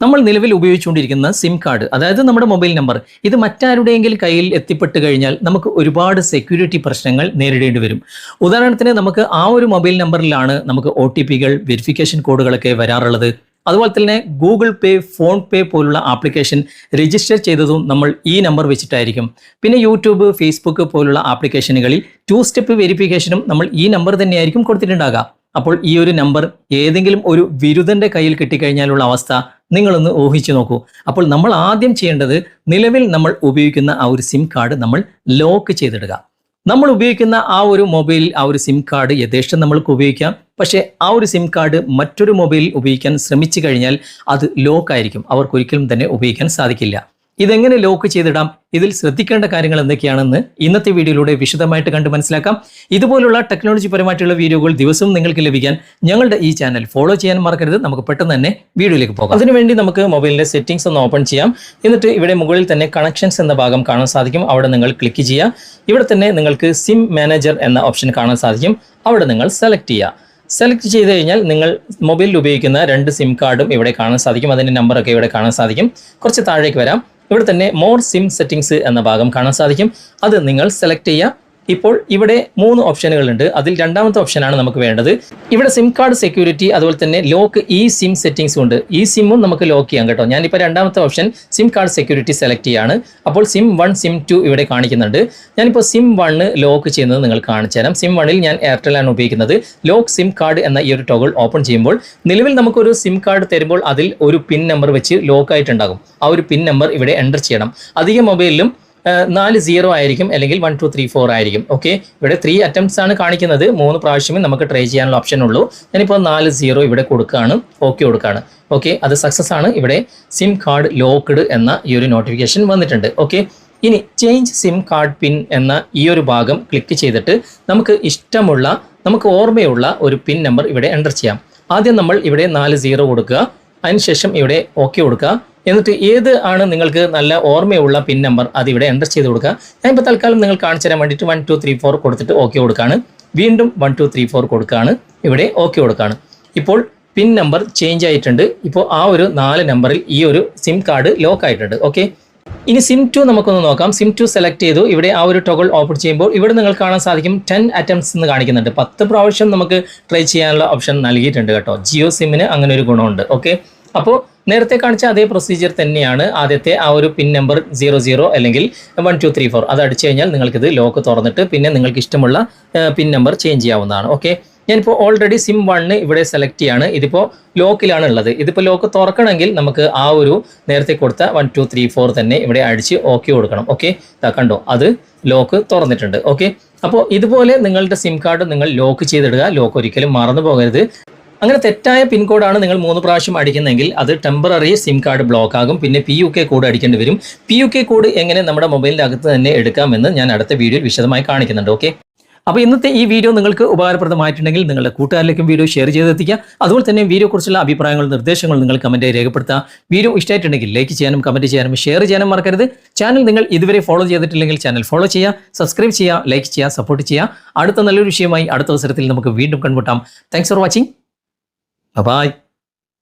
നമ്മൾ നിലവിൽ ഉപയോഗിച്ചുകൊണ്ടിരിക്കുന്ന SIM card, അതായത് നമ്മുടെ മൊബൈൽ നമ്പർ, ഇത് മറ്റാരുടെയെങ്കിലും കയ്യിൽ എത്തിപ്പെട്ട് കഴിഞ്ഞാൽ നമുക്ക് ഒരുപാട് സെക്യൂരിറ്റി പ്രശ്നങ്ങൾ നേരിടേണ്ടി വരും. ഉദാഹരണത്തിന് നമുക്ക് ആ ഒരു മൊബൈൽ നമ്പറിലാണ് നമുക്ക് OTP-കൾ, വെരിഫിക്കേഷൻ കോഡുകളൊക്കെ വരാറുള്ളത്. അതുപോലെ തന്നെ ഗൂഗിൾ പേ, ഫോൺ പേ പോലുള്ള ആപ്ലിക്കേഷൻ രജിസ്റ്റർ ചെയ്തതും നമ്മൾ ഈ നമ്പർ വെച്ചിട്ടായിരിക്കും. പിന്നെ യൂട്യൂബ്, ഫേസ്ബുക്ക് പോലുള്ള ആപ്ലിക്കേഷനുകളിൽ 2 സ്റ്റെപ്പ് വെരിഫിക്കേഷനും നമ്മൾ ഈ നമ്പർ തന്നെയായിരിക്കും കൊടുത്തിട്ടുണ്ടാകുക. അപ്പോൾ ഈ ഒരു നമ്പർ ഏതെങ്കിലും ഒരു വിരുദ്ധന്റെ കയ്യിൽ കിട്ടിക്കഴിഞ്ഞാലുള്ള അവസ്ഥ നിങ്ങളൊന്ന് ഊഹിച്ചു നോക്കൂ. അപ്പോൾ നമ്മൾ ആദ്യം ചെയ്യേണ്ടത് നിലവിൽ നമ്മൾ ഉപയോഗിക്കുന്ന ആ ഒരു സിം കാർഡ് നമ്മൾ ലോക്ക് ചെയ്തിടുക. നമ്മൾ ഉപയോഗിക്കുന്ന ആ ഒരു മൊബൈലിൽ ആ ഒരു സിം കാർഡ് യഥേഷ്ടം നമ്മൾക്ക് ഉപയോഗിക്കാം. പക്ഷേ ആ ഒരു സിം കാർഡ് മറ്റൊരു മൊബൈലിൽ ഉപയോഗിക്കാൻ ശ്രമിച്ചു കഴിഞ്ഞാൽ അത് ലോക്കായിരിക്കും, അവർക്കൊരിക്കലും തന്നെ ഉപയോഗിക്കാൻ സാധിക്കില്ല. ഇതെങ്ങനെ ലോക്ക് ചെയ്തിടാം, ഇതിൽ ശ്രദ്ധിക്കേണ്ട കാര്യങ്ങൾ എന്തൊക്കെയാണെന്ന് ഇന്നത്തെ വീഡിയോയിലൂടെ വിശദമായിട്ട് കണ്ട് മനസ്സിലാക്കാം. ഇതുപോലുള്ള ടെക്നോളജി പരമായിട്ടുള്ള വീഡിയോകൾ ദിവസവും നിങ്ങൾക്ക് ലഭിക്കാൻ ഞങ്ങളുടെ ഈ ചാനൽ ഫോളോ ചെയ്യാൻ മറക്കരുത്. നമുക്ക് പെട്ടെന്ന് തന്നെ വീഡിയോയിലേക്ക് പോകാം. അതിനുവേണ്ടി നമുക്ക് മൊബൈലിന്റെ സെറ്റിംഗ്സ് ഒന്ന് ഓപ്പൺ ചെയ്യാം. എന്നിട്ട് ഇവിടെ മുകളിൽ തന്നെ കണക്ഷൻസ് എന്ന ഭാഗം കാണാൻ സാധിക്കും. അവിടെ നിങ്ങൾ ക്ലിക്ക് ചെയ്യുക. ഇവിടെ തന്നെ നിങ്ങൾക്ക് സിം മാനേജർ എന്ന ഓപ്ഷൻ കാണാൻ സാധിക്കും. അവിടെ നിങ്ങൾ സെലക്ട് ചെയ്യുക. സെലക്ട് ചെയ്ത് കഴിഞ്ഞാൽ നിങ്ങൾ മൊബൈലിൽ ഉപയോഗിക്കുന്ന 2 സിം കാർഡും ഇവിടെ കാണാൻ സാധിക്കും. അതിൻ്റെ നമ്പറൊക്കെ ഇവിടെ കാണാൻ സാധിക്കും. കുറച്ച് താഴേക്ക് വരാം. ഇവിടെ തന്നെ മോർ സിം സെറ്റിംഗ്സ് എന്ന ഭാഗം കാണാൻ സാധിക്കും. അത് നിങ്ങൾ സെലക്ട് ചെയ്യുക. ഇപ്പോൾ ഇവിടെ 3 ഓപ്ഷനുകളുണ്ട്. അതിൽ രണ്ടാമത്തെ ഓപ്ഷനാണ് നമുക്ക് വേണ്ടത്. ഇവിടെ സിം കാർഡ് സെക്യൂരിറ്റി, അതുപോലെ തന്നെ ലോക്ക് ഈ സിം സെറ്റിംഗ്സും ഉണ്ട്. ഈ സിമ്മും നമുക്ക് ലോക്ക് ചെയ്യാം കേട്ടോ. ഞാനിപ്പോൾ രണ്ടാമത്തെ option SIM card security select ചെയ്യാണ്. അപ്പോൾ സിം 1, സിം 2 ഇവിടെ കാണിക്കുന്നുണ്ട്. ഞാനിപ്പോൾ സിം 1 ലോക്ക് ചെയ്യുന്നത് നിങ്ങൾ കാണിച്ചു തരാം. സിം 1-ൽ ഞാൻ എയർടെലാണ് ഉപയോഗിക്കുന്നത്. ലോക്ക് സിം കാർഡ് എന്ന ഈ ഒരു ടോഗിൾ ഓപ്പൺ ചെയ്യുമ്പോൾ നിലവിൽ നമുക്കൊരു സിം കാർഡ് തരുമ്പോൾ അതിൽ ഒരു പിൻ നമ്പർ വെച്ച് ലോക്ക് ആയിട്ടുണ്ടാകും. ആ ഒരു പിൻ നമ്പർ ഇവിടെ എൻ്റർ ചെയ്യണം. അധിക മൊബൈലിലും 4 0 ആയിരിക്കും, അല്ലെങ്കിൽ 1 2 3 4 ആയിരിക്കും. ഓക്കെ, ഇവിടെ 3 അറ്റംപ്റ്റ്സ് ആണ് കാണിക്കുന്നത്. 3 പ്രാവശ്യമേ നമുക്ക് ട്രൈ ചെയ്യാനുള്ള ഓപ്ഷൻ ഉള്ളൂ. ഞാനിപ്പോൾ 4 0 ഇവിടെ കൊടുക്കുകയാണ്, ഓക്കെ കൊടുക്കുകയാണ്. ഓക്കെ, അത് സക്സസ് ആണ്. ഇവിടെ സിം കാർഡ് ലോക്ക്ഡ് എന്ന ഈ ഒരു നോട്ടിഫിക്കേഷൻ വന്നിട്ടുണ്ട്. ഓക്കെ, ഇനി ചേഞ്ച് സിം കാർഡ് പിൻ എന്ന ഈ ഒരു ഭാഗം ക്ലിക്ക് ചെയ്തിട്ട് നമുക്ക് ഇഷ്ടമുള്ള, നമുക്ക് ഓർമ്മയുള്ള ഒരു പിൻ നമ്പർ ഇവിടെ എൻ്റർ ചെയ്യാം. ആദ്യം നമ്മൾ ഇവിടെ 4 0 കൊടുക്കുക. അതിനുശേഷം ഇവിടെ ഓക്കെ കൊടുക്കുക. എന്നിട്ട് ഏത് ആണ് നിങ്ങൾക്ക് നല്ല ഓർമ്മയുള്ള പിൻ നമ്പർ അത് ഇവിടെ എൻ്റർ ചെയ്ത് കൊടുക്കുക. ഞാനിപ്പോൾ തൽക്കാലം നിങ്ങൾ കാണിച്ചു തരാൻ വേണ്ടിയിട്ട് 1 2 3 4 കൊടുത്തിട്ട് ഓക്കെ കൊടുക്കുകയാണ്. വീണ്ടും 1 2 3 4 കൊടുക്കുകയാണ്. ഇവിടെ ഓക്കെ കൊടുക്കുകയാണ്. ഇപ്പോൾ പിൻ നമ്പർ ചേഞ്ച് ആയിട്ടുണ്ട്. ഇപ്പോൾ ആ ഒരു 4 നമ്പറിൽ ഈ ഒരു സിം കാർഡ് ലോക്ക് ആയിട്ടുണ്ട്. ഓക്കെ, ഇനി സിം 2 നമുക്കൊന്ന് നോക്കാം. സിം 2 സെലക്ട് ചെയ്തു. ഇവിടെ ആ ഒരു ടോഗിൾ ഓപ്പൺ ചെയ്യുമ്പോൾ ഇവിടെ നിങ്ങൾ കാണാൻ സാധിക്കും 10 അറ്റംപ്റ്റ്സ് എന്ന് കാണിക്കുന്നുണ്ട്. 10 പ്രാവശ്യം നമുക്ക് ട്രൈ ചെയ്യാനുള്ള ഓപ്ഷൻ നൽകിയിട്ടുണ്ട് കേട്ടോ. ജിയോ സിമ്മിന് അങ്ങനെ ഒരു ഗുണമുണ്ട്. ഓക്കെ, അപ്പോൾ നേരത്തെ കാണിച്ച അതേ പ്രൊസീജിയർ തന്നെയാണ്. ആദ്യത്തെ ആ ഒരു പിൻ നമ്പർ 00 അല്ലെങ്കിൽ 1 2 3 4 അത് അടിച്ചു കഴിഞ്ഞാൽ നിങ്ങൾക്കിത് ലോക്ക് തുറന്നിട്ട് പിന്നെ നിങ്ങൾക്ക് ഇഷ്ടമുള്ള പിൻ നമ്പർ ചേഞ്ച് ചെയ്യാവുന്നതാണ്. ഓക്കെ, ഞാനിപ്പോൾ ഓൾറെഡി സിം 1 ഇവിടെ സെലക്ട് ചെയ്യാണ്. ഇതിപ്പോൾ ലോക്കിലാണ് ഉള്ളത്. ഇതിപ്പോൾ ലോക്ക് തുറക്കണമെങ്കിൽ നമുക്ക് ആ ഒരു നേരത്തെ കൊടുത്ത 1 2 3 4 തന്നെ ഇവിടെ അടിച്ച് ഓക്കെ കൊടുക്കണം. ഓക്കെ, കണ്ടോ, അത് ലോക്ക് തുറന്നിട്ടുണ്ട്. ഓക്കെ, അപ്പോൾ ഇതുപോലെ നിങ്ങളുടെ സിം കാർഡ് നിങ്ങൾ ലോക്ക് ചെയ്തിടുക. ലോക്ക് ഒരിക്കലും മറന്നു പോകരുത്. അങ്ങനെ തെറ്റായ പിൻകോഡാണ് നിങ്ങൾ 3 പ്രാവശ്യം അടിക്കുന്നതെങ്കിൽ അത് ടെമ്പററി സിം കാർഡ് ബ്ലോക്ക് ആകും. പിന്നെ PUK കോഡ് അടിക്കേണ്ടി വരും. PUK കോഡ് എങ്ങനെ നമ്മുടെ മൊബൈലിൻ്റെ അകത്ത് തന്നെ എടുക്കാമെന്ന് ഞാൻ അടുത്ത വീഡിയോയിൽ വിശദമായി കാണിക്കുന്നുണ്ട്. ഓക്കെ, അപ്പോൾ ഇന്നത്തെ ഈ വീഡിയോ നിങ്ങൾക്ക് ഉപകാരപ്രദമായിട്ടുണ്ടെങ്കിൽ നിങ്ങളുടെ കൂട്ടുകാരിലേക്കും വീഡിയോ ഷെയർ ചെയ്തെത്തിക്കുക. അതുപോലെ തന്നെ വീഡിയോയെക്കുറിച്ചുള്ള അഭിപ്രായങ്ങളും നിർദ്ദേശങ്ങളും നിങ്ങൾ കമൻറ്റായി രേഖപ്പെടുത്തുക. വീഡിയോ ഇഷ്ടമായിട്ടുണ്ടെങ്കിൽ ലൈക്ക് ചെയ്യാനും കമൻറ്റ് ചെയ്യാനും ഷെയർ ചെയ്യാനും മറക്കരുത്. ചാനൽ നിങ്ങൾ ഇതുവരെ ഫോളോ ചെയ്തിട്ടില്ലെങ്കിൽ ചാനൽ ഫോളോ ചെയ്യുക, സബ്സ്ക്രൈബ് ചെയ്യുക, ലൈക്ക് ചെയ്യുക, സപ്പോർട്ട് ചെയ്യുക. അടുത്ത നല്ലൊരു വിഷയമായി അടുത്ത അവസരത്തിൽ നമുക്ക് വീണ്ടും കണ്ടുമുട്ടാം. Thanks for watching. Bye-bye.